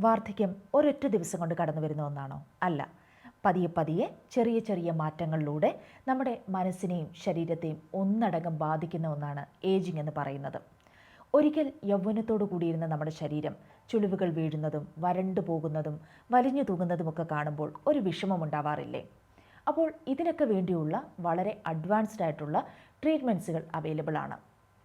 വാർദ്ധക്യം ഒരൊറ്റ ദിവസം കൊണ്ട് കടന്നു വരുന്ന ഒന്നാണോ? അല്ല. പതിയെ പതിയെ ചെറിയ ചെറിയ മാറ്റങ്ങളിലൂടെ നമ്മുടെ മനസ്സിനെയും ശരീരത്തെയും ഒന്നടങ്കം ബാധിക്കുന്ന ഒന്നാണ് ഏജിങ് എന്ന് പറയുന്നത്. ഒരിക്കൽ യൗവനത്തോടു കൂടിയിരുന്ന നമ്മുടെ ശരീരം ചുളിവുകൾ വീഴുന്നതും വരണ്ടു പോകുന്നതും വലിഞ്ഞു തൂങ്ങുന്നതുമൊക്കെ കാണുമ്പോൾ ഒരു വിഷമമുണ്ടാവാറില്ലേ? അപ്പോൾ ഇതിനൊക്കെ വേണ്ടിയുള്ള വളരെ അഡ്വാൻസ്ഡ് ആയിട്ടുള്ള ട്രീറ്റ്മെൻറ്റ്സുകൾ അവൈലബിൾ ആണ്.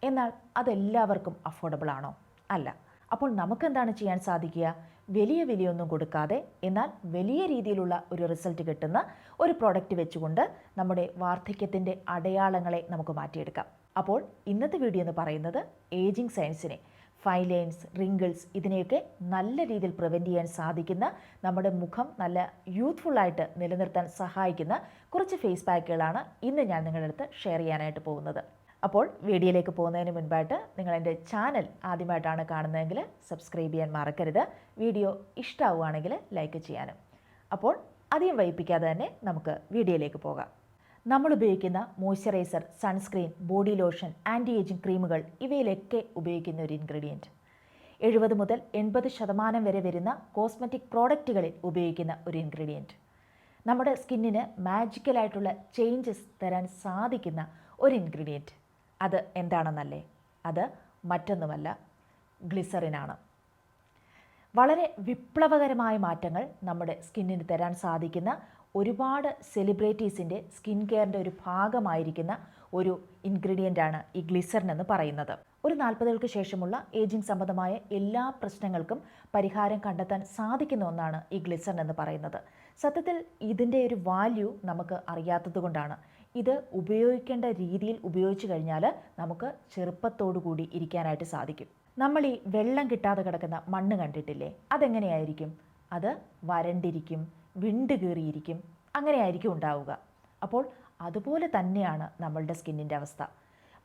എന്നാൽ അതെല്ലാവർക്കും അഫോർഡബിൾ ആണോ? അല്ല. അപ്പോൾ നമുക്കെന്താണ് ചെയ്യാൻ സാധിക്കുക? വലിയ വിലയൊന്നും കൊടുക്കാതെ എന്നാൽ വലിയ രീതിയിലുള്ള ഒരു റിസൾട്ട് കിട്ടുന്ന ഒരു പ്രോഡക്റ്റ് വെച്ചുകൊണ്ട് നമ്മുടെ വാർദ്ധക്യത്തിൻ്റെ അടയാളങ്ങളെ നമുക്ക് മാറ്റിയെടുക്കാം. അപ്പോൾ ഇന്നത്തെ വീഡിയോ എന്ന് പറയുന്നത് ഏജിങ് സയൻസിനെ, ഫൈൻ ലൈൻസ്, റിങ്കിൾസ് ഇതിനെയൊക്കെ നല്ല രീതിയിൽ പ്രിവെൻറ്റ് ചെയ്യാൻ സാധിക്കുന്ന, നമ്മുടെ മുഖം നല്ല യൂത്ത്ഫുള്ളായിട്ട് നിലനിർത്താൻ സഹായിക്കുന്ന കുറച്ച് ഫേസ് പാക്കുകളാണ് ഇന്ന് ഞാൻ നിങ്ങളുടെ അടുത്ത് ഷെയർ ചെയ്യാനായിട്ട് പോകുന്നത്. അപ്പോൾ വീഡിയോയിലേക്ക് പോകുന്നതിന് മുൻപായിട്ട് നിങ്ങൾ എൻ്റെ ചാനൽ ആദ്യമായിട്ടാണ് കാണുന്നതെങ്കിൽ സബ്സ്ക്രൈബ് ചെയ്യാൻ മറക്കരുത്. വീഡിയോ ഇഷ്ടമാവുകയാണെങ്കിൽ ലൈക്ക് ചെയ്യാനും. അപ്പോൾ അധികം വൈകിപ്പിക്കാതെ തന്നെ നമുക്ക് വീഡിയോയിലേക്ക് പോകാം. നമ്മൾ ഉപയോഗിക്കുന്ന moisturiser, sunscreen, body lotion, anti ageing ക്രീമുകൾ ഇവയിലൊക്കെ ഉപയോഗിക്കുന്ന ഒരു ഇൻഗ്രീഡിയൻറ്റ്, 70 മുതൽ 80% വരെ വരുന്ന കോസ്മെറ്റിക് പ്രോഡക്റ്റുകളിൽ ഉപയോഗിക്കുന്ന ഒരു ഇൻഗ്രീഡിയൻറ്റ്, നമ്മുടെ സ്കിന്നിന് മാജിക്കലായിട്ടുള്ള ചേഞ്ചസ് തരാൻ സാധിക്കുന്ന ഒരു ഇൻഗ്രീഡിയൻറ്റ്. അത് എന്താണെന്നല്ലേ? അത് മറ്റൊന്നുമല്ല, ഗ്ലിസറിനാണ്. വളരെ വിപ്ലവകരമായ മാറ്റങ്ങൾ നമ്മുടെ സ്കിന്നിന് തരാൻ സാധിക്കുന്ന, ഒരുപാട് സെലിബ്രിറ്റീസിൻ്റെ സ്കിൻ കെയറിൻ്റെ ഒരു ഭാഗമായിരിക്കുന്ന ഒരു ഇൻഗ്രീഡിയൻ്റാണ് ഈ ഗ്ലിസറിൻ എന്ന് പറയുന്നത്. ഒരു 40കൾക്ക് ശേഷമുള്ള ഏജിങ് സംബന്ധമായ എല്ലാ പ്രശ്നങ്ങൾക്കും പരിഹാരം കണ്ടെത്താൻ സാധിക്കുന്ന ഒന്നാണ് ഈ ഗ്ലിസറിൻ എന്ന് പറയുന്നത്. സത്യത്തിൽ ഇതിൻ്റെ ഒരു വാല്യൂ നമുക്ക് അറിയാത്തത് കൊണ്ടാണ്. ഇത് ഉപയോഗിക്കേണ്ട രീതിയിൽ ഉപയോഗിച്ചു കഴിഞ്ഞാൽ നമുക്ക് ചെറുപ്പത്തോടു കൂടി ഇരിക്കാനായിട്ട് സാധിക്കും. നമ്മൾ ഈ വെള്ളം കിട്ടാതെ കിടക്കുന്ന മണ്ണ് കണ്ടിട്ടില്ലേ? അതെങ്ങനെയായിരിക്കും? അത് വരണ്ടിരിക്കും, വിണ്ട് കീറിയിരിക്കും, അങ്ങനെയായിരിക്കും ഉണ്ടാവുക. അപ്പോൾ അതുപോലെ തന്നെയാണ് നമ്മളുടെ സ്കിന്നിൻ്റെ അവസ്ഥ.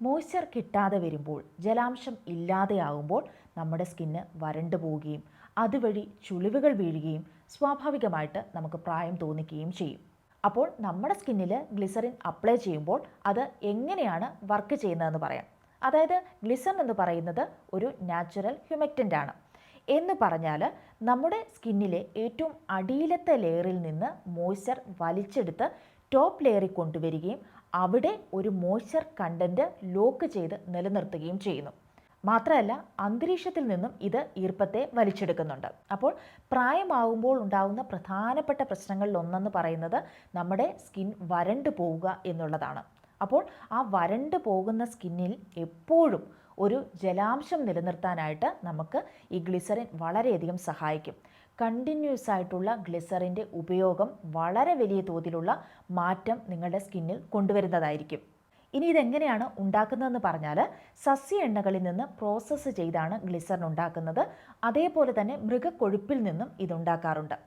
മോയ്സ്ചർ കിട്ടാതെ വരുമ്പോൾ, ജലാംശം ഇല്ലാതെയാകുമ്പോൾ നമ്മുടെ സ്കിന്ന് വരണ്ടു പോവുകയും അതുവഴി ചുളിവുകൾ വീഴുകയും സ്വാഭാവികമായിട്ട് നമുക്ക് പ്രായം തോന്നിക്കുകയും ചെയ്യും. അപ്പോൾ നമ്മുടെ സ്കിന്നിൽ ഗ്ലിസറിൻ അപ്ലൈ ചെയ്യുമ്പോൾ അത് എങ്ങനെയാണ് വർക്ക് ചെയ്യുന്നതെന്ന് പറയാം. അതായത് ഗ്ലിസറിൻ എന്ന് പറയുന്നത് ഒരു നാച്ചുറൽ ഹ്യൂമെക്റ്റൻ്റ് ആണ്. എന്ന് പറഞ്ഞാൽ നമ്മുടെ സ്കിന്നിലെ ഏറ്റവും അടിയിലത്തെ ലെയറിൽ നിന്ന് മോയ്സ്ചർ വലിച്ചെടുത്ത് ടോപ്പ് ലെയറിൽ കൊണ്ടുവരികയും അവിടെ ഒരു മോയ്സ്ചർ കണ്ടൻറ്റ് ലോക്ക് ചെയ്ത് നിലനിർത്തുകയും ചെയ്യുന്നു. മാത്രമല്ല അന്തരീക്ഷത്തിൽ നിന്നും ഇത് ഈർപ്പത്തെ വലിച്ചെടുക്കുന്നുണ്ട്. അപ്പോൾ പ്രായമാകുമ്പോൾ ഉണ്ടാകുന്ന പ്രധാനപ്പെട്ട പ്രശ്നങ്ങളിൽ ഒന്നെന്ന് പറയുന്നത് നമ്മുടെ സ്കിൻ വരണ്ടു പോവുക എന്നുള്ളതാണ്. അപ്പോൾ ആ വരണ്ടു പോകുന്ന സ്കിന്നിൽ എപ്പോഴും ഒരു ജലാംശം നിലനിർത്താനായിട്ട് നമുക്ക് ഈ ഗ്ലിസറിൻ വളരെയധികം സഹായിക്കും. കണ്ടിന്യൂസ് ആയിട്ടുള്ള ഗ്ലിസറിൻ്റെ ഉപയോഗം വളരെ വലിയ തോതിലുള്ള മാറ്റം നിങ്ങളുടെ സ്കിന്നിൽ കൊണ്ടുവരുന്നതായിരിക്കും. ഇനി ഇതെങ്ങനെയാണ് ഉണ്ടാക്കുന്നതെന്ന് പറഞ്ഞാൽ, സസ്യ എണ്ണകളിൽ നിന്ന് പ്രോസസ്സ് ചെയ്താണ് ഗ്ലിസറിൻ ഉണ്ടാക്കുന്നത്. അതേപോലെ തന്നെ മൃഗക്കൊഴുപ്പിൽ നിന്നും ഇതുണ്ടാക്കാറുണ്ട്.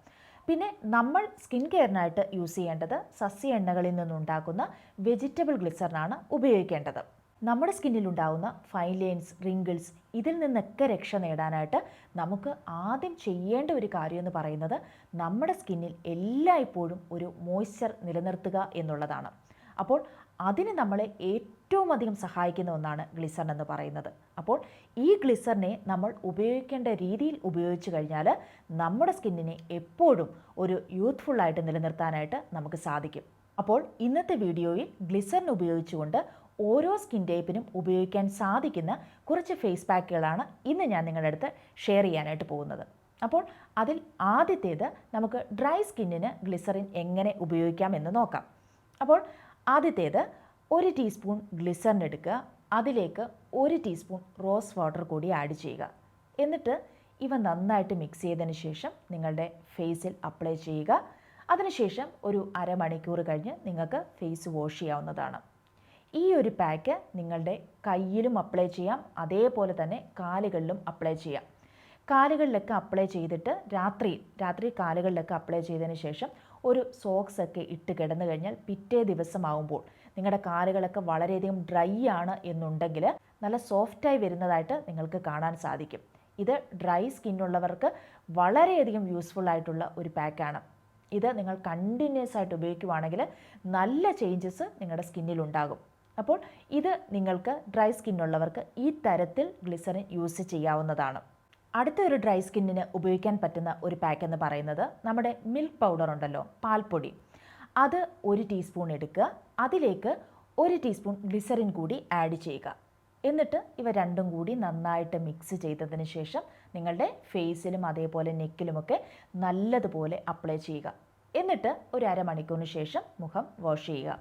പിന്നെ നമ്മൾ സ്കിൻ കെയറിനായിട്ട് യൂസ് ചെയ്യേണ്ടത് സസ്യ എണ്ണകളിൽ നിന്നുണ്ടാക്കുന്ന വെജിറ്റബിൾ ഗ്ലിസറിനാണ് ഉപയോഗിക്കേണ്ടത്. നമ്മുടെ സ്കിന്നിലുണ്ടാകുന്ന ഫൈൻ ലൈൻസ്, റിങ്കിൾസ് ഇതിൽ നിന്നൊക്കെ രക്ഷ നേടാനായിട്ട് നമുക്ക് ആദ്യം ചെയ്യേണ്ട ഒരു കാര്യം എന്ന് പറയുന്നത് നമ്മുടെ സ്കിന്നിൽ എല്ലായ്പ്പോഴും ഒരു മോയ്സ്ചർ നിലനിർത്തുക എന്നുള്ളതാണ്. അപ്പോൾ അതിന് നമ്മളെ ഏറ്റവും അധികം സഹായിക്കുന്ന ഒന്നാണ് ഗ്ലിസറിൻ എന്ന് പറയുന്നത്. അപ്പോൾ ഈ ഗ്ലിസറിനെ നമ്മൾ ഉപയോഗിക്കേണ്ട രീതിയിൽ ഉപയോഗിച്ച് കഴിഞ്ഞാൽ നമ്മുടെ സ്കിന്നിനെ എപ്പോഴും ഒരു യൂത്ത്ഫുള്ളായിട്ട് നിലനിർത്താനായിട്ട് നമുക്ക് സാധിക്കും. അപ്പോൾ ഇന്നത്തെ വീഡിയോയിൽ ഗ്ലിസറിൻ ഉപയോഗിച്ചുകൊണ്ട് ഓരോ സ്കിൻ ടൈപ്പിനും ഉപയോഗിക്കാൻ സാധിക്കുന്ന കുറച്ച് ഫേസ് പാക്കുകളാണ് ഇന്ന് ഞാൻ നിങ്ങളുടെ അടുത്ത് ഷെയർ ചെയ്യാനായിട്ട് പോകുന്നത്. അപ്പോൾ അതിൽ ആദ്യത്തേത് നമുക്ക് ഡ്രൈ സ്കിന്നിന് ഗ്ലിസറിൻ എങ്ങനെ ഉപയോഗിക്കാം എന്ന് നോക്കാം. അപ്പോൾ ആദ്യത്തേത് 1 ടീസ്പൂൺ ഗ്ലിസറിൻ എടുക്കുക. അതിലേക്ക് 1 ടീസ്പൂൺ റോസ് വാട്ടർ കൂടി ആഡ് ചെയ്യുക. എന്നിട്ട് ഇവ നന്നായിട്ട് മിക്സ് ചെയ്തതിന് ശേഷം നിങ്ങളുടെ ഫേസിൽ അപ്ലൈ ചെയ്യുക. അതിനുശേഷം ഒരു അരമണിക്കൂർ കഴിഞ്ഞ് നിങ്ങൾക്ക് ഫേസ് വാഷ് ചെയ്യാവുന്നതാണ്. ഈ ഒരു പാക്ക് നിങ്ങളുടെ കയ്യിലും അപ്ലൈ ചെയ്യാം, അതേപോലെ തന്നെ കാലുകളിലും അപ്ലൈ ചെയ്യാം. കാലുകളിലൊക്കെ അപ്ലൈ ചെയ്തിട്ട് രാത്രി കാലുകളിലൊക്കെ അപ്ലൈ ചെയ്തതിന് ശേഷം ഒരു സോക്സ് ഒക്കെ ഇട്ട് കിടന്നു കഴിഞ്ഞാൽ പിറ്റേ ദിവസമാകുമ്പോൾ നിങ്ങളുടെ കാലുകളൊക്കെ വളരെയധികം ഡ്രൈ ആണ് എന്നുണ്ടെങ്കിൽ നല്ല സോഫ്റ്റായി വരുന്നതായിട്ട് നിങ്ങൾക്ക് കാണാൻ സാധിക്കും. ഇത് ഡ്രൈ സ്കിന്നുള്ളവർക്ക് വളരെയധികം യൂസ്ഫുൾ ആയിട്ടുള്ള ഒരു പാക്കാണ്. ഇത് നിങ്ങൾ കണ്ടിന്യൂസ് ആയിട്ട് ഉപയോഗിക്കുകയാണെങ്കിൽ നല്ല ചേഞ്ചസ് നിങ്ങളുടെ സ്കിന്നിലുണ്ടാകും. അപ്പോൾ ഇത് നിങ്ങൾക്ക് ഡ്രൈ സ്കിന്നുള്ളവർക്ക് ഈ തരത്തിൽ ഗ്ലിസറിൻ യൂസ് ചെയ്യാവുന്നതാണ്. അടുത്ത ഒരു ഡ്രൈ സ്കിന്നിന് ഉപയോഗിക്കാൻ പറ്റുന്ന ഒരു പാക്ക് എന്ന് പറയുന്നത് നമ്മുടെ മിൽക്ക് പൗഡർ ഉണ്ടല്ലോ, പാൽപ്പൊടി. അത് 1 ടീസ്പൂൺ എടുക്കുക. അതിലേക്ക് 1 ടീസ്പൂൺ ഗ്ലിസറിൻ കൂടി ആഡ് ചെയ്യുക. എന്നിട്ട് ഇവ രണ്ടും കൂടി നന്നായിട്ട് മിക്സ് ചെയ്തതിന് ശേഷം നിങ്ങളുടെ ഫേസിലും അതേപോലെ നെക്കിലുമൊക്കെ നല്ലതുപോലെ അപ്ലൈ ചെയ്യുക. എന്നിട്ട് ഒരു അരമണിക്കൂറിന് ശേഷം മുഖം വാഷ് ചെയ്യുക.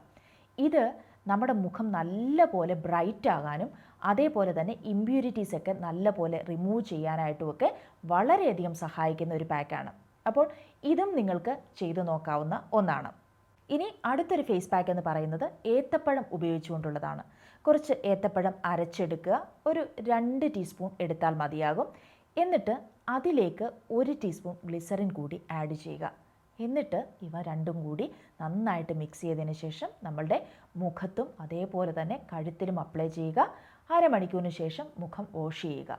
ഇത് നമ്മുടെ മുഖം നല്ലപോലെ ബ്രൈറ്റ് ആകാനും അതേപോലെ തന്നെ ഇമ്പ്യൂരിറ്റീസ് ഒക്കെ നല്ലപോലെ റിമൂവ് ചെയ്യാനായിട്ടുമൊക്കെ വളരെയധികം സഹായിക്കുന്ന ഒരു പാക്കാണ്. അപ്പോൾ ഇതും നിങ്ങൾക്ക് ചെയ്തു നോക്കാവുന്ന ഒന്നാണ്. ഇനി അടുത്തൊരു ഫേസ് പാക്ക് എന്ന് പറയുന്നത് ഏത്തപ്പഴം ഉപയോഗിച്ചുകൊണ്ടുള്ളതാണ്. കുറച്ച് ഏത്തപ്പഴം അരച്ചെടുക്കുക. ഒരു 2 ടീസ്പൂൺ എടുത്താൽ മതിയാകും. എന്നിട്ട് അതിലേക്ക് 1 ടീസ്പൂൺ ഗ്ലിസറിൻ കൂടി ആഡ് ചെയ്യുക. എന്നിട്ട് ഇവ രണ്ടും കൂടി നന്നായിട്ട് മിക്സ് ചെയ്തതിന് ശേഷം നമ്മളുടെ മുഖത്തും അതേപോലെ തന്നെ കഴുത്തിലും അപ്ലൈ ചെയ്യുക. അരമണിക്കൂറിന് ശേഷം മുഖം വാഷ് ചെയ്യുക.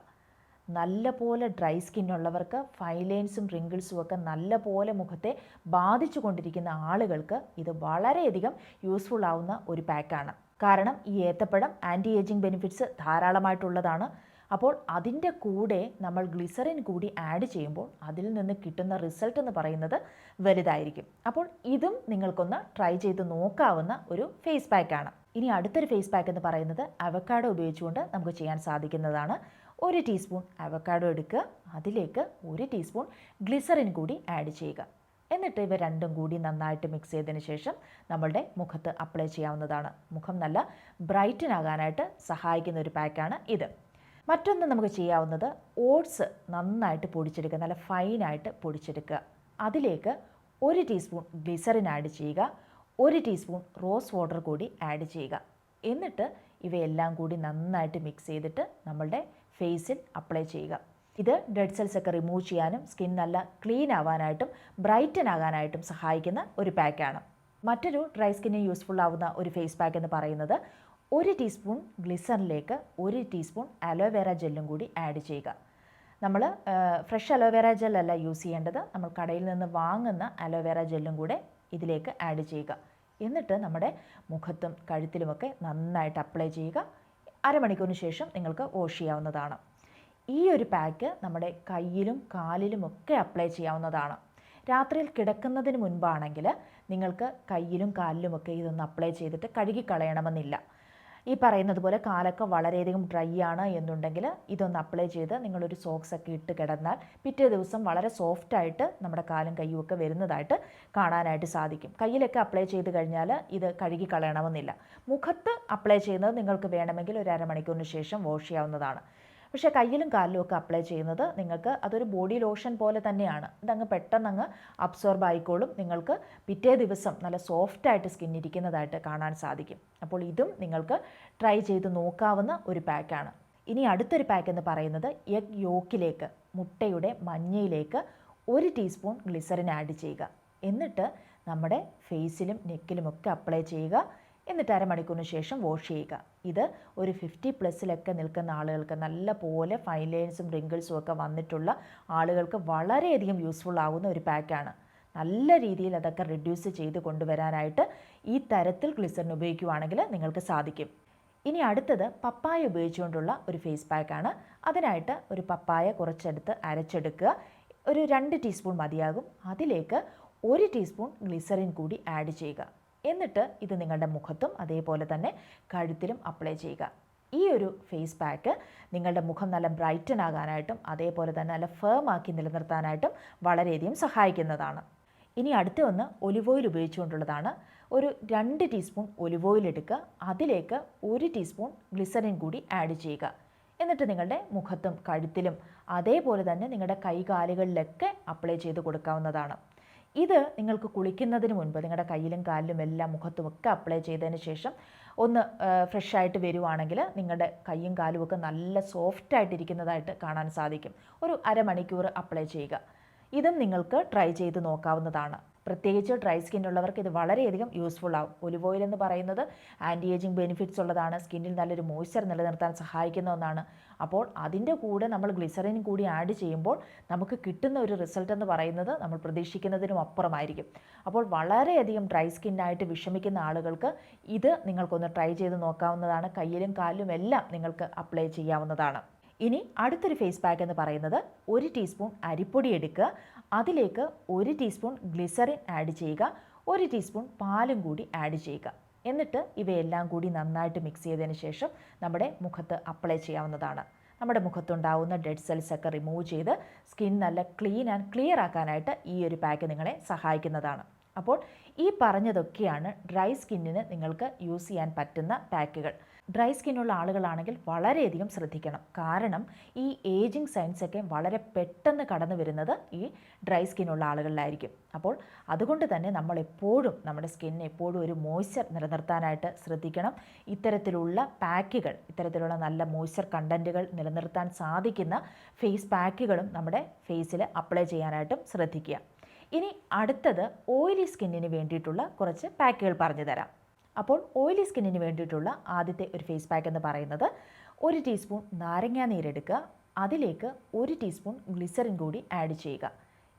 നല്ലപോലെ ഡ്രൈ സ്കിന്നുള്ളവർക്ക് ഫൈലൈൻസും റിങ്കിൾസും ഒക്കെ നല്ലപോലെ മുഖത്തെ ബാധിച്ചു കൊണ്ടിരിക്കുന്ന ആളുകൾക്ക് ഇത് വളരെയധികം യൂസ്ഫുൾ ആവുന്ന ഒരു പാക്കാണ്. കാരണം ഈ ഏത്തപ്പഴം ആൻറ്റി ഏജിങ് ബെനിഫിറ്റ്സ് ധാരാളമായിട്ടുള്ളതാണ്. അപ്പോൾ അതിൻ്റെ കൂടെ നമ്മൾ ഗ്ലിസറിൻ കൂടി ആഡ് ചെയ്യുമ്പോൾ അതിൽ നിന്ന് കിട്ടുന്ന റിസൾട്ട് എന്ന് പറയുന്നത് വലുതായിരിക്കും. അപ്പോൾ ഇതും നിങ്ങൾക്കൊന്ന് ട്രൈ ചെയ്ത് നോക്കാവുന്ന ഒരു ഫേസ് പാക്കാണ്. ഇനി അടുത്തൊരു ഫേസ് പാക്ക് എന്ന് പറയുന്നത് അവക്കാഡോ ഉപയോഗിച്ചുകൊണ്ട് നമുക്ക് ചെയ്യാൻ സാധിക്കുന്നതാണ്. 1 ടീസ്പൂൺ അവക്കാഡോ എടുക്കുക. അതിലേക്ക് 1 ടീസ്പൂൺ ഗ്ലിസറിൻ കൂടി ആഡ് ചെയ്യുക. എന്നിട്ട് ഇവ രണ്ടും കൂടി നന്നായിട്ട് മിക്സ് ചെയ്തതിന് ശേഷം നമ്മളുടെ മുഖത്ത് അപ്ലൈ ചെയ്യാവുന്നതാണ്. മുഖം നല്ല ബ്രൈറ്റൻ ആകാനായിട്ട് സഹായിക്കുന്ന ഒരു പാക്കാണ് ഇത്. മറ്റൊന്ന് നമുക്ക് ചെയ്യാവുന്നത് ഓട്സ് നന്നായിട്ട് പൊടിച്ചെടുക്കുക, നല്ല ഫൈനായിട്ട് പൊടിച്ചെടുക്കുക. അതിലേക്ക് 1 ടീസ്പൂൺ ഗ്ലിസറിൻ ആഡ് ചെയ്യുക. 1 ടീസ്പൂൺ റോസ് വാട്ടർ കൂടി ആഡ് ചെയ്യുക. എന്നിട്ട് ഇവയെല്ലാം കൂടി നന്നായിട്ട് മിക്സ് ചെയ്തിട്ട് നമ്മളുടെ ഫേസിൽ അപ്ലൈ ചെയ്യുക. ഇത് ഡെഡ് സെൽസ് ഒക്കെ റിമൂവ് ചെയ്യാനും സ്കിൻ നല്ല ക്ലീൻ ആവാനായിട്ടും ബ്രൈറ്റൻ ആകാനായിട്ടും സഹായിക്കുന്ന ഒരു പാക്കാണ്. മറ്റൊരു ഡ്രൈ സ്കിന്നിന് യൂസ്ഫുൾ ആവുന്ന ഒരു ഫേസ് പാക്ക് എന്ന് പറയുന്നത് 1 ടീസ്പൂൺ ഗ്ലിസറിനിലേക്ക് 1 ടീസ്പൂൺ അലോവേറ ജെല്ലും കൂടി ആഡ് ചെയ്യുക. നമ്മൾ ഫ്രഷ് അലോവേറ ജെൽ അല്ല യൂസ് ചെയ്യേണ്ടത്, നമ്മൾ കടയിൽ നിന്ന് വാങ്ങുന്ന അലോവേറ ജെല്ലും കൂടെ ഇതിലേക്ക് ആഡ് ചെയ്യുക. എന്നിട്ട് നമ്മുടെ മുഖത്തും കഴുത്തിലുമൊക്കെ നന്നായിട്ട് അപ്ലൈ ചെയ്യുക. അരമണിക്കൂറിന് ശേഷം നിങ്ങൾക്ക് വാഷ് ചെയ്യാവുന്നതാണ്. ഈ ഒരു പാക്ക് നമ്മുടെ കയ്യിലും കാലിലുമൊക്കെ അപ്ലൈ ചെയ്യാവുന്നതാണ്. രാത്രിയിൽ കിടക്കുന്നതിന് മുൻപാണെങ്കിൽ നിങ്ങൾക്ക് കയ്യിലും കാലിലുമൊക്കെ ഇതൊന്ന് അപ്ലൈ ചെയ്തിട്ട് കഴുകിക്കളയണമെന്നില്ല. ഈ പറയുന്നത് പോലെ കാലൊക്കെ വളരെയധികം ഡ്രൈ ആണ് എന്നുണ്ടെങ്കിൽ ഇതൊന്ന് അപ്ലൈ ചെയ്ത് നിങ്ങളൊരു സോക്സ് ഒക്കെ ഇട്ട് കിടന്നാൽ പിറ്റേ ദിവസം വളരെ സോഫ്റ്റായിട്ട് നമ്മുടെ കാലും കയ്യും ഒക്കെ വരുന്നതായിട്ട് കാണാനായിട്ട് സാധിക്കും. കയ്യിലൊക്കെ അപ്ലൈ ചെയ്ത് കഴിഞ്ഞാൽ ഇത് കഴുകി കളയണമെന്നില്ല. മുഖത്ത് അപ്ലൈ ചെയ്യുന്നത് നിങ്ങൾക്ക് വേണമെങ്കിൽ ഒരു അരമണിക്കൂറിന് ശേഷം വാഷ് ചെയ്യാവുന്നതാണ്. പക്ഷേ കയ്യിലും കാലിലും ഒക്കെ അപ്ലൈ ചെയ്യുന്നത് നിങ്ങൾക്ക് അതൊരു ബോഡി ലോഷൻ പോലെ തന്നെയാണ്. ഇതങ്ങ് പെട്ടെന്നങ്ങ് അബ്സോർബ് ആയിക്കോളും. നിങ്ങൾക്ക് പിറ്റേ ദിവസം നല്ല സോഫ്റ്റായിട്ട് സ്കിൻ ഇരിക്കുന്നതായിട്ട് കാണാൻ സാധിക്കും. അപ്പോൾ ഇതും നിങ്ങൾക്ക് ട്രൈ ചെയ്ത് നോക്കാവുന്ന ഒരു പാക്കാണ്. ഇനി അടുത്തൊരു പാക്ക് എന്ന് പറയുന്നത് എഗ് യോക്കിലേക്ക്, മുട്ടയുടെ മഞ്ഞയിലേക്ക് 1 ടീസ്പൂൺ ഗ്ലിസറിൻ ആഡ് ചെയ്യുക. എന്നിട്ട് നമ്മുടെ ഫേസിലും നെക്കിലുമൊക്കെ അപ്ലൈ ചെയ്യുക. എന്നിട്ട് അരമണിക്കൂറിന് ശേഷം വാഷ് ചെയ്യുക. ഇത് ഒരു 50+ നിൽക്കുന്ന ആളുകൾക്ക്, നല്ല പോലെ ഫൈൻ ലൈൻസും റിങ്കിൾസും ഒക്കെ വന്നിട്ടുള്ള ആളുകൾക്ക് വളരെയധികം യൂസ്ഫുൾ ആകുന്ന ഒരു പാക്കാണ്. നല്ല രീതിയിൽ അതൊക്കെ റിഡ്യൂസ് ചെയ്ത് കൊണ്ടുവരാനായിട്ട് ഈ തരത്തിൽ ഗ്ലിസറിൻ ഉപയോഗിക്കുകയാണെങ്കിൽ നിങ്ങൾക്ക് സാധിക്കും. ഇനി അടുത്തത് പപ്പായ ഉപയോഗിച്ചുകൊണ്ടുള്ള ഒരു ഫേസ് പാക്കാണ്. അതിനായിട്ട് ഒരു പപ്പായ കുറച്ചെടുത്ത് അരച്ചെടുക്കുക. ഒരു 2 ടീസ്പൂൺ മതിയാകും. അതിലേക്ക് 1 ടീസ്പൂൺ ഗ്ലിസറിൻ കൂടി ആഡ് ചെയ്യുക. എന്നിട്ട് ഇത് നിങ്ങളുടെ മുഖത്തും അതേപോലെ തന്നെ കഴുത്തിലും അപ്ലൈ ചെയ്യുക. ഈ ഒരു ഫേസ് പാക്ക് നിങ്ങളുടെ മുഖം നല്ല ബ്രൈറ്റൻ ആകാനായിട്ടും അതേപോലെ തന്നെ നല്ല ഫേം ആക്കി നിലനിർത്താനായിട്ടും വളരെയധികം സഹായിക്കുന്നതാണ്. ഇനി അടുത്ത ഒന്ന് ഒലിവ് ഓയിൽ ഉപയോഗിച്ചുകൊണ്ടുള്ളതാണ്. ഒരു 2 ടീസ്പൂൺ ഒലിവ് ഓയിൽ എടുക്കുക. അതിലേക്ക് 1 ടീസ്പൂൺ ഗ്ലിസറിൻ കൂടി ആഡ് ചെയ്യുക. എന്നിട്ട് നിങ്ങളുടെ മുഖത്തും കഴുത്തിലും അതേപോലെ തന്നെ നിങ്ങളുടെ കൈകാലുകളിലൊക്കെ അപ്ലൈ ചെയ്ത് കൊടുക്കാവുന്നതാണ്. ഇത് നിങ്ങൾക്ക് കുളിക്കുന്നതിന് മുൻപ് നിങ്ങളുടെ കയ്യിലും കാലിലും എല്ലാം മുഖത്തുമൊക്കെ അപ്ലൈ ചെയ്തതിന് ശേഷം ഒന്ന് ഫ്രഷായിട്ട് വരുവാണെങ്കിൽ നിങ്ങളുടെ കയ്യും കാലുമൊക്കെ നല്ല സോഫ്റ്റായിട്ടിരിക്കുന്നതായിട്ട് കാണാൻ സാധിക്കും. ഒരു അരമണിക്കൂർ അപ്ലൈ ചെയ്യുക. ഇതും നിങ്ങൾക്ക് ട്രൈ ചെയ്ത് നോക്കാവുന്നതാണ്. പ്രത്യേകിച്ച് ഡ്രൈ സ്കിന്നുള്ളവർക്ക് ഇത് വളരെയധികം യൂസ്ഫുൾ ആവും. ഒലിവ് ഓയിൽ എന്ന് പറയുന്നത് ആൻറ്റി ഏജിങ് ബെനിഫിറ്റ്സ് ഉള്ളതാണ്. സ്കിന്നിൽ നല്ലൊരു മോയ്സ്ചർ നിലനിർത്താൻ സഹായിക്കുന്ന ഒന്നാണ്. അപ്പോൾ അതിൻ്റെ കൂടെ നമ്മൾ ഗ്ലിസറിൻ കൂടി ആഡ് ചെയ്യുമ്പോൾ നമുക്ക് കിട്ടുന്ന ഒരു റിസൾട്ട് എന്ന് പറയുന്നത് നമ്മൾ പ്രതീക്ഷിക്കുന്നതിനും അപ്പുറമായിരിക്കും. അപ്പോൾ വളരെയധികം ഡ്രൈ സ്കിന്നായിട്ട് വിഷമിക്കുന്ന ആളുകൾക്ക് ഇത് നിങ്ങൾക്കൊന്ന് ട്രൈ ചെയ്ത് നോക്കാവുന്നതാണ്. കയ്യിലും കാലിലും എല്ലാം നിങ്ങൾക്ക് അപ്ലൈ ചെയ്യാവുന്നതാണ്. ഇനി അടുത്തൊരു ഫേസ് പാക്ക് എന്ന് പറയുന്നത് 1 ടീസ്പൂൺ അരിപ്പൊടി എടുക്കുക, അതിലേക്ക് 1 ടീസ്പൂൺ ഗ്ലിസറിൻ ആഡ് ചെയ്യുക, 1 ടീസ്പൂൺ പാലും കൂടി ആഡ് ചെയ്യുക. എന്നിട്ട് ഇവയെല്ലാം കൂടി നന്നായിട്ട് മിക്സ് ചെയ്തതിന് ശേഷം നമ്മുടെ മുഖത്ത് അപ്ലൈ ചെയ്യാവുന്നതാണ്. നമ്മുടെ മുഖത്തുണ്ടാവുന്ന ഡെഡ് സെൽസ് ഒക്കെ റിമൂവ് ചെയ്ത് സ്കിൻ നല്ല ക്ലീൻ ആൻഡ് ക്ലിയർ ആക്കാനായിട്ട് ഈ ഒരു പാക്ക് നിങ്ങളെ സഹായിക്കുന്നതാണ്. അപ്പോൾ ഈ പറഞ്ഞതൊക്കെയാണ് ഡ്രൈ സ്കിന്നിന് നിങ്ങൾക്ക് യൂസ് ചെയ്യാൻ പറ്റുന്ന പാക്കുകൾ. ഡ്രൈ സ്കിന്നുള്ള ആളുകളാണെങ്കിൽ വളരെയധികം ശ്രദ്ധിക്കണം. കാരണം ഈ ഏജിങ് സൈൻസ് ഒക്കെ വളരെ പെട്ടെന്ന് കടന്നു വരുന്നത് ഈ ഡ്രൈ സ്കിന്നുള്ള ആളുകളിലായിരിക്കും. അപ്പോൾ അതുകൊണ്ട് തന്നെ നമ്മൾ എപ്പോഴും നമ്മുടെ സ്കിന്നിന് എപ്പോഴും ഒരു മോയ്സ്ചർ നിലനിർത്താനായിട്ട് ശ്രദ്ധിക്കണം. ഇത്തരത്തിലുള്ള പാക്കുകൾ, ഇത്തരത്തിലുള്ള നല്ല മോയ്സ്ചർ കണ്ടൻറ്റുകൾ നിലനിർത്താൻ സാധിക്കുന്ന ഫേസ് പാക്കുകളും നമ്മുടെ ഫേസിൽ അപ്ലൈ ചെയ്യാനായിട്ടും ശ്രദ്ധിക്കുക. ഇനി അടുത്തത് ഓയിലി സ്കിന്നിന് വേണ്ടിയിട്ടുള്ള കുറച്ച് പാക്കുകൾ പറഞ്ഞു തരാം. അപ്പോൾ ഓയിലി സ്കിന്നിന് വേണ്ടിയിട്ടുള്ള ആദ്യത്തെ ഒരു ഫേസ് പാക്ക് എന്ന് പറയുന്നത് 1 ടീസ്പൂൺ നാരങ്ങാ നീരെടുക്കുക, അതിലേക്ക് 1 ടീസ്പൂൺ ഗ്ലിസറിൻ കൂടി ആഡ് ചെയ്യുക.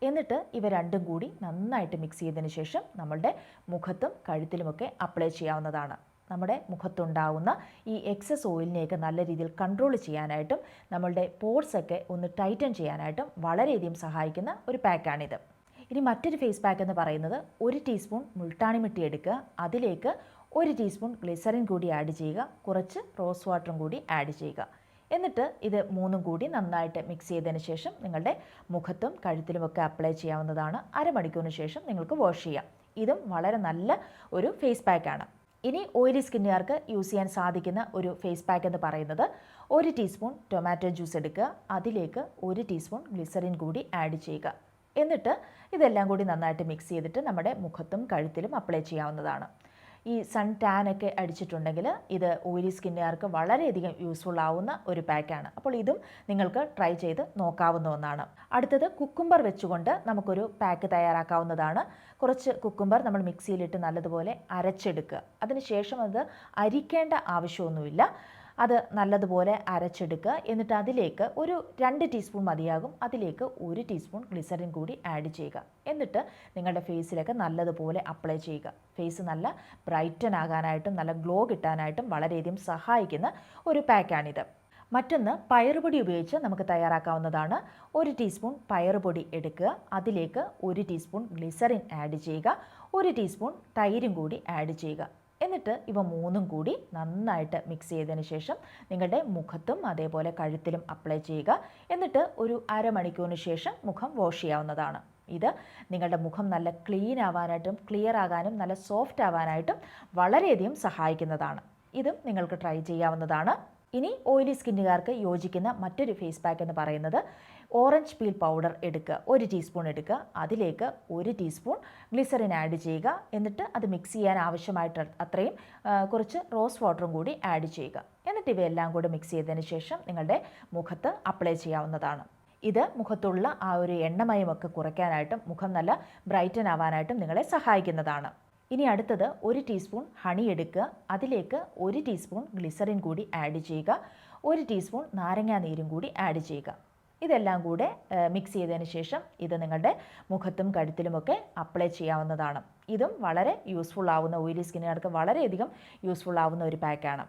എന്നിട്ട് ഇവ രണ്ടും കൂടി നന്നായിട്ട് മിക്സ് ചെയ്തതിന് ശേഷം നമ്മളുടെ മുഖത്തും കഴുത്തിലുമൊക്കെ അപ്ലൈ ചെയ്യാവുന്നതാണ്. നമ്മുടെ മുഖത്തുണ്ടാവുന്ന ഈ എക്സസ് ഓയിലിനെയൊക്കെ നല്ല രീതിയിൽ കൺട്രോൾ ചെയ്യാനായിട്ടും നമ്മളുടെ പോർസൊക്കെ ഒന്ന് ടൈറ്റൻ ചെയ്യാനായിട്ടും വളരെയധികം സഹായിക്കുന്ന ഒരു പാക്കാണിത്. ഇനി മറ്റൊരു ഫേസ് പാക്ക് എന്ന് പറയുന്നത് 1 ടീസ്പൂൺ മുൾട്ടാണി മിട്ടി എടുക്കുക, അതിലേക്ക് 1 ടീസ്പൂൺ ഗ്ലിസറിൻ കൂടി ആഡ് ചെയ്യുക, കുറച്ച് റോസ് വാട്ടറും കൂടി ആഡ് ചെയ്യുക. എന്നിട്ട് ഇത് മൂന്നും കൂടി നന്നായിട്ട് മിക്സ് ചെയ്തതിന് ശേഷം നിങ്ങളുടെ മുഖത്തും കഴുത്തിലുമൊക്കെ അപ്ലൈ ചെയ്യാവുന്നതാണ്. അരമണിക്കൂറിന് ശേഷം നിങ്ങൾക്ക് വാഷ് ചെയ്യാം. ഇതും വളരെ നല്ല ഒരു ഫേസ് പാക്കാണ്. ഇനി ഓയിലി സ്കിന്നുകാർക്ക് യൂസ് ചെയ്യാൻ സാധിക്കുന്ന ഒരു ഫേസ് പാക്ക് എന്ന് പറയുന്നത് 1 ടീസ്പൂൺ ടൊമാറ്റോ ജ്യൂസ് എടുക്കുക, അതിലേക്ക് 1 ടീസ്പൂൺ ഗ്ലിസറിൻ കൂടി ആഡ് ചെയ്യുക. എന്നിട്ട് ഇതെല്ലാം കൂടി നന്നായിട്ട് മിക്സ് ചെയ്തിട്ട് നമ്മുടെ മുഖത്തും കഴുത്തിലും അപ്ലൈ ചെയ്യാവുന്നതാണ്. ഈ സൺ ടാൻ ഒക്കെ അടിച്ചിട്ടുണ്ടെങ്കിൽ ഇത് ഓയിലി സ്കിന്നുകാർക്ക് വളരെയധികം യൂസ്ഫുൾ ആവുന്ന ഒരു പാക്കാണ്. അപ്പോൾ ഇതും നിങ്ങൾക്ക് ട്രൈ ചെയ്ത് നോക്കാവുന്ന ഒന്നാണ്. അടുത്തത് കുക്കുംബർ വെച്ചുകൊണ്ട് നമുക്കൊരു പാക്ക് തയ്യാറാക്കാവുന്നതാണ്. കുറച്ച് കുക്കുംബർ നമ്മൾ മിക്സിയിലിട്ട് നല്ലതുപോലെ അരച്ചെടുക്കുക. അതിനുശേഷം അത് അരിക്കേണ്ട ആവശ്യമൊന്നുമില്ല. അത് നല്ലതുപോലെ അരച്ചെടുക്കുക. എന്നിട്ട് അതിലേക്ക് ഒരു 2 ടീസ്പൂൺ മതിയാകും, അതിലേക്ക് 1 ടീസ്പൂൺ ഗ്ലിസറിൻ കൂടി ആഡ് ചെയ്യുക. എന്നിട്ട് നിങ്ങളുടെ ഫേസിലൊക്കെ നല്ലതുപോലെ അപ്ലൈ ചെയ്യുക. ഫേസ് നല്ല ബ്രൈറ്റൻ ആകാനായിട്ടും നല്ല ഗ്ലോ കിട്ടാനായിട്ടും വളരെയധികം സഹായിക്കുന്ന ഒരു പാക്കാണിത്. മറ്റൊന്ന് പയറുപൊടി ഉപയോഗിച്ച് നമുക്ക് തയ്യാറാക്കാവുന്നതാണ്. 1 ടീസ്പൂൺ പയറുപൊടി എടുക്കുക, അതിലേക്ക് 1 ടീസ്പൂൺ ഗ്ലിസറിൻ ആഡ് ചെയ്യുക, 1 ടീസ്പൂൺ തൈരും കൂടി ആഡ് ചെയ്യുക. എന്നിട്ട് ഇവ മൂന്നും കൂടി നന്നായിട്ട് മിക്സ് ചെയ്തതിന് ശേഷം നിങ്ങളുടെ മുഖത്തും അതേപോലെ കഴുത്തിലും അപ്ലൈ ചെയ്യുക. എന്നിട്ട് ഒരു അരമണിക്കൂറിന് ശേഷം മുഖം വാഷ് ചെയ്യാവുന്നതാണ്. ഇത് നിങ്ങളുടെ മുഖം നല്ല ക്ലീൻ ആവാനായിട്ടും ക്ലിയർ ആകാനും നല്ല സോഫ്റ്റ് ആവാനായിട്ടും വളരെയധികം സഹായിക്കുന്നതാണ്. ഇതും നിങ്ങൾക്ക് ട്രൈ ചെയ്യാവുന്നതാണ്. ഇനി ഓയിലി സ്കിന്നുകാർക്ക് യോജിക്കുന്ന മറ്റൊരു ഫേസ് പാക്ക് എന്ന് പറയുന്നത് ഓറഞ്ച് പീൽ പൗഡർ എടുക്കുക, 1 ടീസ്പൂൺ എടുക്കുക, അതിലേക്ക് 1 ടീസ്പൂൺ ഗ്ലിസറിൻ ആഡ് ചെയ്യുക. എന്നിട്ട് അത് മിക്സ് ചെയ്യാൻ ആവശ്യമായിട്ട് അത്രയും കുറച്ച് റോസ് വാട്ടറും കൂടി ആഡ് ചെയ്യുക. എന്നിട്ട് ഇവയെല്ലാം കൂടി മിക്സ് ചെയ്തതിന് ശേഷം നിങ്ങളുടെ മുഖത്ത് അപ്ലൈ ചെയ്യാവുന്നതാണ്. ഇത് മുഖത്തുള്ള ആ ഒരു എണ്ണമയമൊക്കെ കുറയ്ക്കാനായിട്ടും മുഖം നല്ല ബ്രൈറ്റൻ ആവാനായിട്ടും നിങ്ങളെ സഹായിക്കുന്നതാണ്. ഇനി അടുത്തത് 1 ടീസ്പൂൺ ഹണി എടുക്കുക, അതിലേക്ക് 1 ടീസ്പൂൺ ഗ്ലിസറിൻ കൂടി ആഡ് ചെയ്യുക, 1 ടീസ്പൂൺ നാരങ്ങാ നീരും കൂടി ആഡ് ചെയ്യുക. ഇതെല്ലാം കൂടെ മിക്സ് ചെയ്തതിന് ശേഷം ഇത് നിങ്ങളുടെ മുഖത്തും കഴുത്തിലുമൊക്കെ അപ്ലൈ ചെയ്യാവുന്നതാണ്. ഇതും വളരെ യൂസ്ഫുൾ ആവുന്ന ഓയിലി സ്കിന്നുകാർക്ക് വളരെയധികം യൂസ്ഫുൾ ആവുന്ന ഒരു പാക്കാണ്.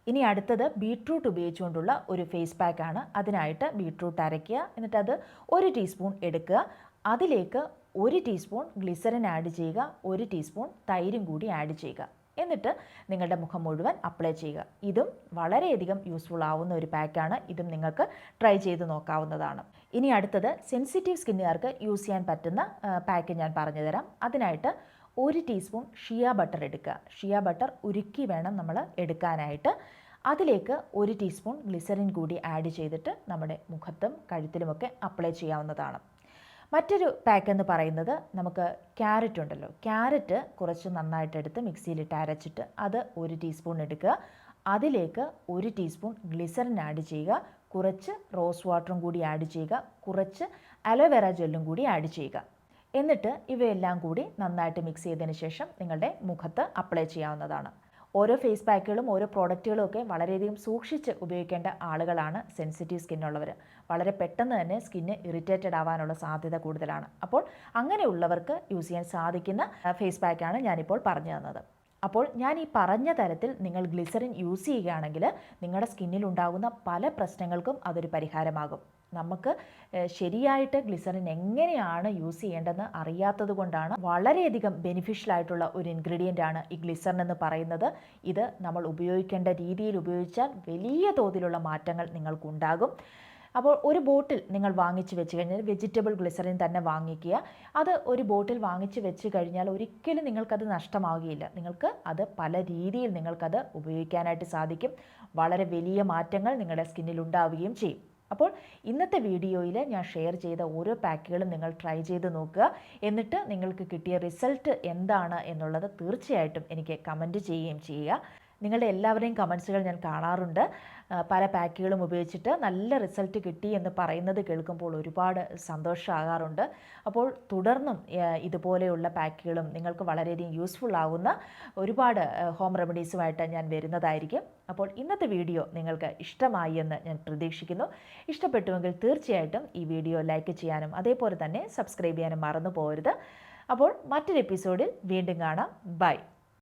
ഇനി അടുത്തത് ബീട്രൂട്ട് ഉപയോഗിച്ചുകൊണ്ടുള്ള ഒരു ഫേസ് പാക്കാണ്. അതിനായിട്ട് ബീട്രൂട്ട് അരയ്ക്കുക, എന്നിട്ട് അത് 1 ടീസ്പൂൺ എടുക്കുക, അതിലേക്ക് 1 ടീസ്പൂൺ ഗ്ലിസറിൻ ആഡ് ചെയ്യുക, 1 ടീസ്പൂൺ തൈരും കൂടി ആഡ് ചെയ്യുക. എന്നിട്ട് നിങ്ങളുടെ മുഖം മുഴുവൻ അപ്ലൈ ചെയ്യുക. ഇതും വളരെയധികം യൂസ്ഫുൾ ആവുന്ന ഒരു പാക്കാണ്. ഇതും നിങ്ങൾക്ക് ട്രൈ ചെയ്ത് നോക്കാവുന്നതാണ്. ഇനി അടുത്തത് സെൻസിറ്റീവ് സ്കിന്നുകാർക്ക് യൂസ് ചെയ്യാൻ പറ്റുന്ന പാക്ക് ഞാൻ പറഞ്ഞു തരാം. അതിനായിട്ട് 1 ടീസ്പൂൺ ഷിയ ബട്ടർ എടുക്കുക. ഷിയ ബട്ടർ ഉരുക്കി വേണം നമ്മൾ എടുക്കാനായിട്ട്. അതിലേക്ക് 1 ടീസ്പൂൺ ഗ്ലിസറിൻ കൂടി ആഡ് ചെയ്തിട്ട് നമ്മുടെ മുഖത്തും കഴുത്തിലുമൊക്കെ അപ്ലൈ ചെയ്യാവുന്നതാണ്. മറ്റൊരു പാക്ക് എന്ന് പറയുന്നത് നമുക്ക് ക്യാരറ്റ് ഉണ്ടല്ലോ, ക്യാരറ്റ് കുറച്ച് നന്നായിട്ടെടുത്ത് മിക്സിയിലിട്ട് അരച്ചിട്ട് അത് 1 ടീസ്പൂൺ എടുക്കുക, അതിലേക്ക് 1 ടീസ്പൂൺ ഗ്ലിസറിൻ ആഡ് ചെയ്യുക, കുറച്ച് റോസ് വാട്ടറും കൂടി ആഡ് ചെയ്യുക, കുറച്ച് അലോവേറ ജെല്ലും കൂടി ആഡ് ചെയ്യുക. എന്നിട്ട് ഇവയെല്ലാം കൂടി നന്നായിട്ട് മിക്സ് ചെയ്തതിന് ശേഷം നിങ്ങളുടെ മുഖത്ത് അപ്ലൈ ചെയ്യാവുന്നതാണ്. ഓരോ ഫേസ് പാക്കുകളും ഓരോ പ്രോഡക്റ്റുകളും ഒക്കെ വളരെയധികം സൂക്ഷിച്ച് ഉപയോഗിക്കേണ്ട ആളുകളാണ് സെൻസിറ്റീവ് സ്കിന്നുള്ളവർ. വളരെ പെട്ടെന്ന് തന്നെ സ്കിന്ന് ഇറിറ്റേറ്റഡ് ആവാനുള്ള സാധ്യത കൂടുതലാണ്. അപ്പോൾ അങ്ങനെയുള്ളവർക്ക് യൂസ് ചെയ്യാൻ സാധിക്കുന്ന ഫേസ് പാക്കാണ് ഞാനിപ്പോൾ പറഞ്ഞു തന്നത്. അപ്പോൾ ഞാൻ ഈ പറഞ്ഞ തരത്തിൽ നിങ്ങൾ ഗ്ലിസറിൻ യൂസ് ചെയ്യുകയാണെങ്കിൽ നിങ്ങളുടെ സ്കിന്നിൽ ഉണ്ടാകുന്ന പല പ്രശ്നങ്ങൾക്കും അതൊരു പരിഹാരമാകും. നമുക്ക് ശരിയായിട്ട് ഗ്ലിസറിൻ എങ്ങനെയാണ് യൂസ് ചെയ്യേണ്ടതെന്ന് അറിയാത്തത് കൊണ്ടാണ് വളരെയധികം ബെനിഫിഷ്യൽ ആയിട്ടുള്ള ഒരു ഇൻഗ്രീഡിയൻ്റ് ആണ് ഈ ഗ്ലിസറിൻ എന്ന് പറയുന്നത്. ഇത് നമ്മൾ ഉപയോഗിക്കേണ്ട രീതിയിൽ ഉപയോഗിച്ചാൽ വലിയ തോതിലുള്ള മാറ്റങ്ങൾ നിങ്ങൾക്കുണ്ടാകും. അപ്പോൾ ഒരു ബോട്ടിൽ നിങ്ങൾ വാങ്ങിച്ച് വെച്ച് കഴിഞ്ഞാൽ വെജിറ്റബിൾ ഗ്ലിസറിൻ തന്നെ വാങ്ങിക്കുക. അത് ഒരു ബോട്ടിൽ വാങ്ങിച്ച് വെച്ച് കഴിഞ്ഞാൽ ഒരിക്കലും നിങ്ങൾക്കത് നഷ്ടമാവുകയില്ല. നിങ്ങൾക്ക് അത് പല രീതിയിൽ നിങ്ങൾക്കത് ഉപയോഗിക്കാനായിട്ട് സാധിക്കും. വളരെ വലിയ മാറ്റങ്ങൾ നിങ്ങളുടെ സ്കിന്നിൽ ഉണ്ടാവുകയും ചെയ്യും. അപ്പോൾ ഇന്നത്തെ വീഡിയോയിൽ ഞാൻ ഷെയർ ചെയ്ത ഓരോ പാക്കുകളും നിങ്ങൾ ട്രൈ ചെയ്ത് നോക്കുക. എന്നിട്ട് നിങ്ങൾക്ക് കിട്ടിയ റിസൾട്ട് എന്താണ് എന്നുള്ളത് തീർച്ചയായിട്ടും എനിക്ക് കമൻറ്റ് ചെയ്യുകയും ചെയ്യുക. നിങ്ങളുടെ എല്ലാവരെയും കമൻസുകൾ ഞാൻ കാണാറുണ്ട്. പല പാക്കുകളും ഉപയോഗിച്ചിട്ട് നല്ല റിസൾട്ട് കിട്ടി എന്ന് പറയുന്നത് കേൾക്കുമ്പോൾ ഒരുപാട് സന്തോഷമാകാറുണ്ട്. അപ്പോൾ തുടർന്നും ഇതുപോലെയുള്ള പാക്കുകളും നിങ്ങൾക്ക് വളരെയധികം യൂസ്ഫുൾ ആകുന്ന ഒരുപാട് ഹോം റെമഡീസുമായിട്ട് ഞാൻ വരുന്നതായിരിക്കും. അപ്പോൾ ഇന്നത്തെ വീഡിയോ നിങ്ങൾക്ക് ഇഷ്ടമായി എന്ന് ഞാൻ പ്രതീക്ഷിക്കുന്നു. ഇഷ്ടപ്പെട്ടുവെങ്കിൽ തീർച്ചയായിട്ടും ഈ വീഡിയോ ലൈക്ക് ചെയ്യാനും അതേപോലെ തന്നെ സബ്സ്ക്രൈബ് ചെയ്യാനും മറന്നു പോകരുത്. അപ്പോൾ മറ്റൊരു എപ്പിസോഡിൽ വീണ്ടും കാണാം. ബൈ.